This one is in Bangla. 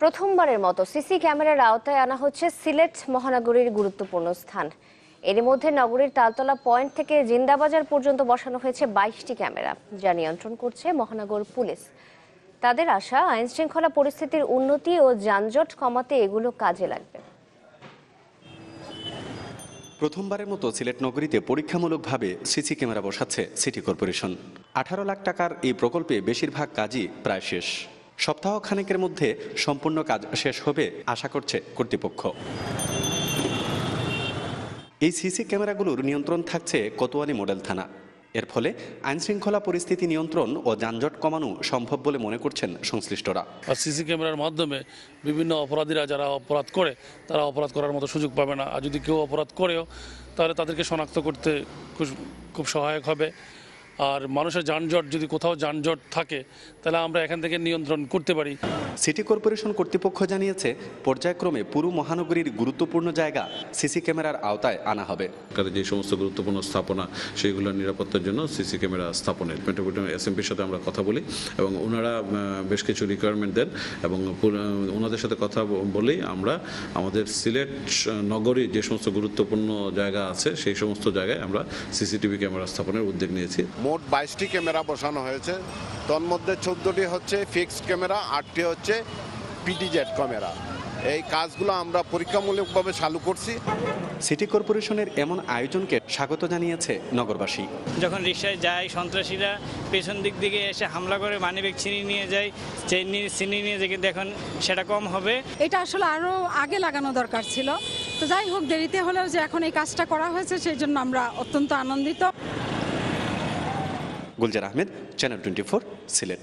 প্রথমবারের মতো সিসি ক্যামেরার আওতায় আনা হচ্ছে সিলেট মহানগরীর গুরুত্বপূর্ণ স্থান। এরই মধ্যে নগরীর তালতলা পয়েন্ট থেকে জিন্দাবাজার পর্যন্ত বসানো হয়েছে 22টি ক্যামেরা, যা নিয়ন্ত্রণ করছে মহানগর পুলিশ। তাদের আশা, আইন শৃঙ্খলা পরিস্থিতির উন্নতি ও যানজট কমাতে এগুলো কাজে লাগবে। প্রথমবারের মতো সিলেট নগরীতে পরীক্ষামূলকভাবে সিসি ক্যামেরা বসাচ্ছে সিটি কর্পোরেশন। 18 লাখ টাকার এই প্রকল্পে বেশিরভাগ কাজই প্রায় শেষ। সপ্তাহখানেকের মধ্যে সম্পূর্ণ কাজ শেষ হবে আশা করছে কর্তৃপক্ষ। এই সিসি ক্যামেরাগুলোর নিয়ন্ত্রণ থাকছে কোতোয়ালি মডেল থানা। এর ফলে আইনশৃঙ্খলা পরিস্থিতি নিয়ন্ত্রণ ও যানজট কমানো সম্ভব বলে মনে করছেন সংশ্লিষ্টরা। সিসি ক্যামেরার মাধ্যমে বিভিন্ন অপরাধীরা যারা অপরাধ করে তারা অপরাধ করার মতো সুযোগ পাবে না, আর যদি কেউ অপরাধ করেও তাহলে তাদেরকে শনাক্ত করতে খুব সহায়ক হবে। আর মানুষের যানজট, যদি কোথাও যানজট থাকে তাহলে আমরা এখান থেকে নিয়ন্ত্রণ করতে পারি। সিটি কর্পোরেশন কর্তৃপক্ষ জানিয়েছে, পর্যায়ক্রমে পুরো মহানগরীর গুরুত্বপূর্ণ জায়গা সিসি ক্যামেরার আওতায় আনা হবে। যে সমস্ত গুরুত্বপূর্ণ স্থাপনা সেগুলোর নিরাপত্তার জন্য সিসি ক্যামেরা স্থাপনের মেট্রোপলিটন এসএমপির সাথে আমরা কথা বলি এবং ওনারা বেশ কিছু রিকোয়ারমেন্ট দেন এবং ওনাদের সাথে কথা বলেই আমরা আমাদের সিলেট নগরীর যে সমস্ত গুরুত্বপূর্ণ জায়গা আছে সেই সমস্ত জায়গায় আমরা সিসিটিভি ক্যামেরা স্থাপনের উদ্যোগ নিয়েছি। মোট 22টি ক্যামেরা বসানো হয়েছে। তোর মধ্যে 14টি হচ্ছে ফিক্সড ক্যামেরা, 8টি হচ্ছে পিডিজেড ক্যামেরা। এই কাজগুলো আমরা পরীক্ষামূলকভাবে চালু করছি। সিটি কর্পোরেশনের এমন আয়োজনকে স্বাগত জানিয়েছে নগরবাসী। যখন রিকশায় যায় সন্ত্রাসীরা পেছন দিক থেকে এসে হামলা করে মানিব্যাগ ছিনিয়ে নিয়ে যায়, ছিনিয়ে নিয়ে যায়, কিন্তু এখন সেটা কম হবে। এটা আসলে আরো আগে লাগানো দরকার ছিল। তো যাই হোক, দেরিতে হলেও যে এখন এই কাজটা করা হয়েছে সেই জন্য আমরা অত্যন্ত আনন্দিত। গুলজার আহমেদ, চ্যানেল 24, সিলেট।